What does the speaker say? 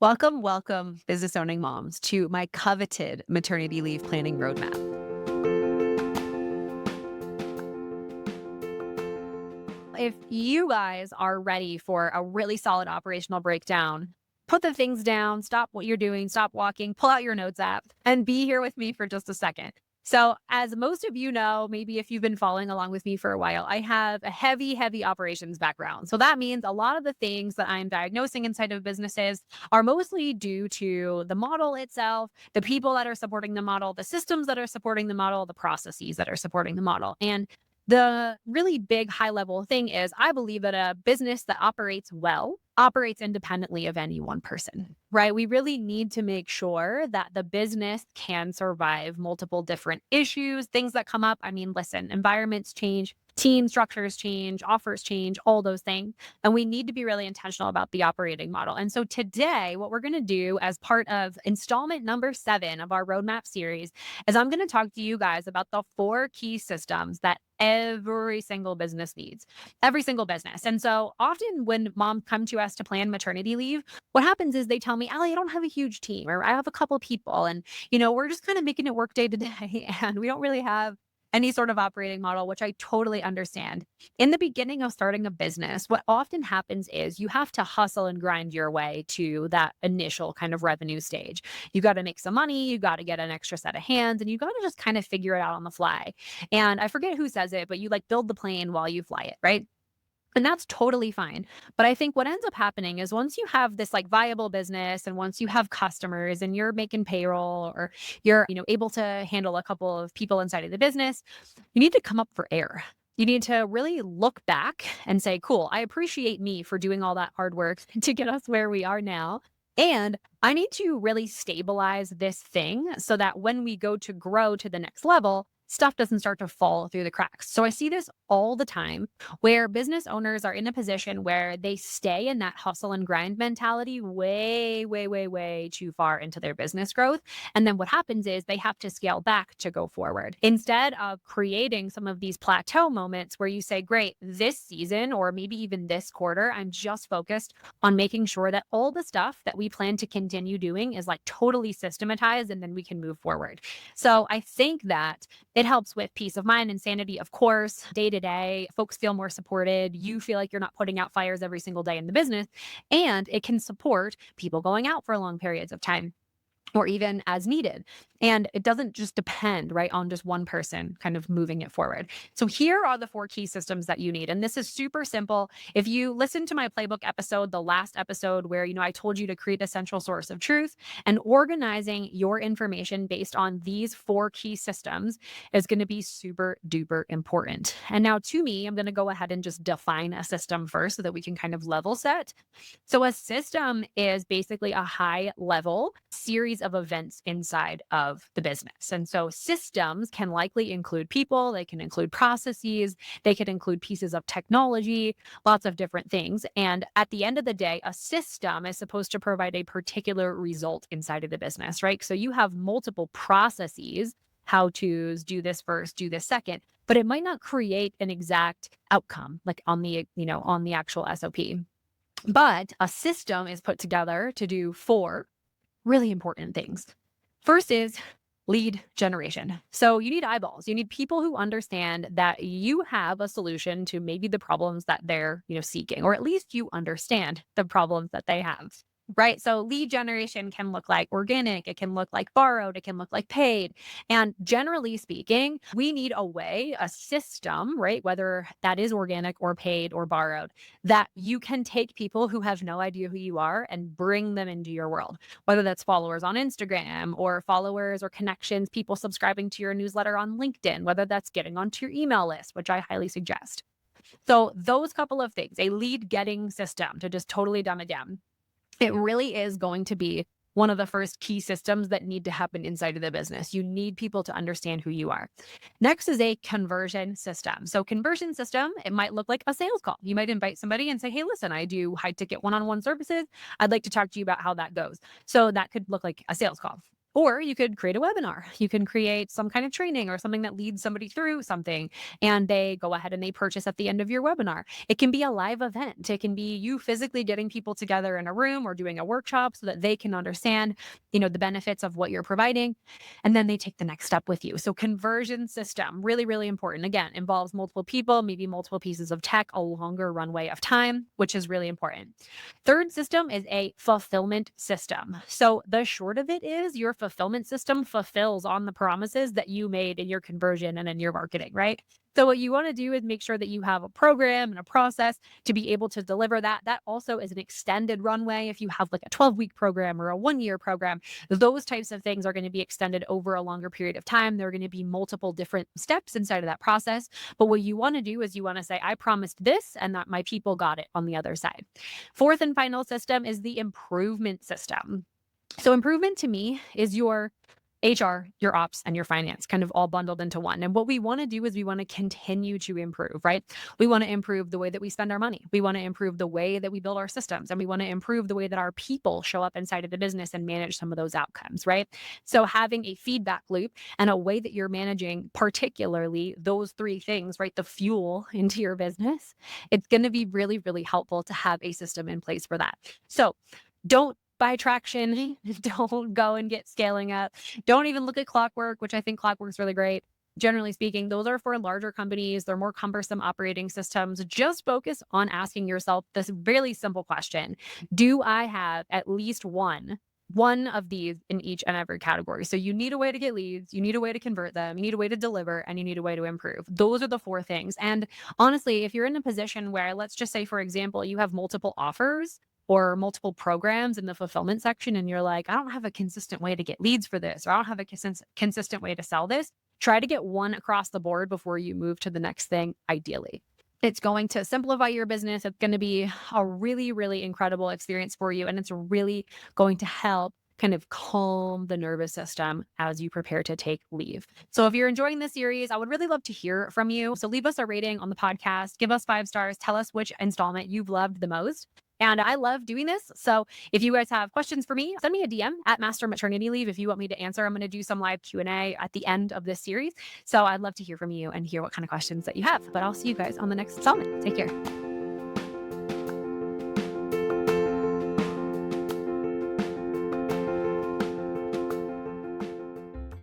Welcome, welcome, business owning moms, to my coveted maternity leave planning roadmap. If you guys are ready for a really solid operational breakdown, put the things down, stop what you're doing, stop walking, pull out your notes app, and be here with me for just a second. So, as most of you know, maybe if you've been following along with me for a while, I have a heavy, heavy operations background. So, that means a lot of the things that I'm diagnosing inside of businesses are mostly due to the model itself, the people that are supporting the model, the systems that are supporting the model, the processes that are supporting the model. And the really big high level thing is I believe that a business that operates well operates independently of any one person, right? We really need to make sure that the business can survive multiple different issues, things that come up. I mean, listen, environments change, team structures change, offers change, all those things. And we need to be really intentional about the operating model. And so today, what we're going to do as part of installment number 7 of our roadmap series is I'm going to talk to you guys about the 4 key systems that every single business needs, every single business. And so often when moms come to us to plan maternity leave, what happens is they tell me, Allie, I don't have a huge team, or I have a couple people, and we're just kind of making it work day to day, and we don't really have any sort of operating model, which I totally understand. In the beginning of starting a business, what often happens is you have to hustle and grind your way to that initial kind of revenue stage. You got to make some money, you got to get an extra set of hands, and you got to just kind of figure it out on the fly. And I forget who says it, but you like build the plane while you fly it, right? And that's totally fine. But I think what ends up happening is once you have this like viable business and once you have customers and you're making payroll or you're, able to handle a couple of people inside of the business, you need to come up for air. You need to really look back and say, cool, I appreciate me for doing all that hard work to get us where we are now. And I need to really stabilize this thing so that when we go to grow to the next level, stuff doesn't start to fall through the cracks. So I see this all the time where business owners are in a position where they stay in that hustle and grind mentality way, way, way, way too far into their business growth. And then what happens is they have to scale back to go forward instead of creating some of these plateau moments where you say, great, this season or maybe even this quarter, I'm just focused on making sure that all the stuff that we plan to continue doing is like totally systematized and then we can move forward. So I think that it helps with peace of mind and sanity, of course, day to day. Folks feel more supported. You feel like you're not putting out fires every single day in the business, and it can support people going out for long periods of time or even as needed. And it doesn't just depend, right, on just one person kind of moving it forward. So here are the 4 key systems that you need. And this is super simple. If you listen to my playbook episode, the last episode where, I told you to create a central source of truth and organizing your information based on these 4 key systems is going to be super duper important. And now to me, I'm going to go ahead and just define a system first so that we can kind of level set. So a system is basically a high level series of events inside of the business. And so systems can likely include people, they can include processes, they can include pieces of technology, lots of different things. And at the end of the day, a system is supposed to provide a particular result inside of the business, right? So you have multiple processes, how to's, do this first, do this second, but it might not create an exact outcome like on the actual SOP. But a system is put together to do 4 really important things. First is lead generation. So you need eyeballs. You need people who understand that you have a solution to maybe the problems that they're, seeking, or at least you understand the problems that they have. Right. So lead generation can look like organic, it can look like borrowed, it can look like paid. And generally speaking, we need a way, a system, right? Whether that is organic or paid or borrowed, that you can take people who have no idea who you are and bring them into your world, whether that's followers on Instagram or followers or connections, people subscribing to your newsletter on LinkedIn, whether that's getting onto your email list, which I highly suggest. So those couple of things, a lead getting system to just totally dumb it down. It really is going to be one of the first key systems that need to happen inside of the business. You need people to understand who you are. Next is a conversion system. So conversion system, it might look like a sales call. You might invite somebody and say, hey, listen, I do high ticket one-on-one services. I'd like to talk to you about how that goes. So that could look like a sales call. Or you could create a webinar. You can create some kind of training or something that leads somebody through something, and they go ahead and they purchase at the end of your webinar. It can be a live event. It can be you physically getting people together in a room or doing a workshop so that they can understand, the benefits of what you're providing. And then they take the next step with you. So conversion system, really, really important. Again, involves multiple people, maybe multiple pieces of tech, a longer runway of time, which is really important. Third system is a fulfillment system. So the short of it is your fulfillment system fulfills on the promises that you made in your conversion and in your marketing, right? So what you want to do is make sure that you have a program and a process to be able to deliver that. That also is an extended runway. If you have like a 12-week program or a 1-year program, those types of things are going to be extended over a longer period of time. There are going to be multiple different steps inside of that process. But what you want to do is you want to say, I promised this and that my people got it on the other side. Fourth and final system is the improvement system. So improvement to me is your HR, your ops, and your finance kind of all bundled into one. And what we want to do is we want to continue to improve, right? We want to improve the way that we spend our money. We want to improve the way that we build our systems, and we want to improve the way that our people show up inside of the business and manage some of those outcomes, right? So having a feedback loop and a way that you're managing particularly those three things, right? The fuel into your business, it's going to be really, really helpful to have a system in place for that. So don't buy traction. Don't go and get scaling up. Don't even look at Clockwork, which I think Clockwork's really great. Generally speaking, those are for larger companies. They're more cumbersome operating systems. Just focus on asking yourself this really simple question. Do I have at least one of these in each and every category? So you need a way to get leads, you need a way to convert them, you need a way to deliver, and you need a way to improve. Those are the four things. And honestly, if you're in a position where, let's just say, for example, you have multiple offers or multiple programs in the fulfillment section, and you're like, I don't have a consistent way to get leads for this, or I don't have a consistent way to sell this, try to get one across the board before you move to the next thing, ideally. It's going to simplify your business. It's going to be a really, really incredible experience for you. And it's really going to help kind of calm the nervous system as you prepare to take leave. So if you're enjoying this series, I would really love to hear from you. So leave us a rating on the podcast, give us 5 stars, tell us which installment you've loved the most. And I love doing this. So if you guys have questions for me, send me a DM at Master Maternity Leave if you want me to answer. I'm going to do some live Q&A at the end of this series. So I'd love to hear from you and hear what kind of questions that you have. But I'll see you guys on the next installment. Take care.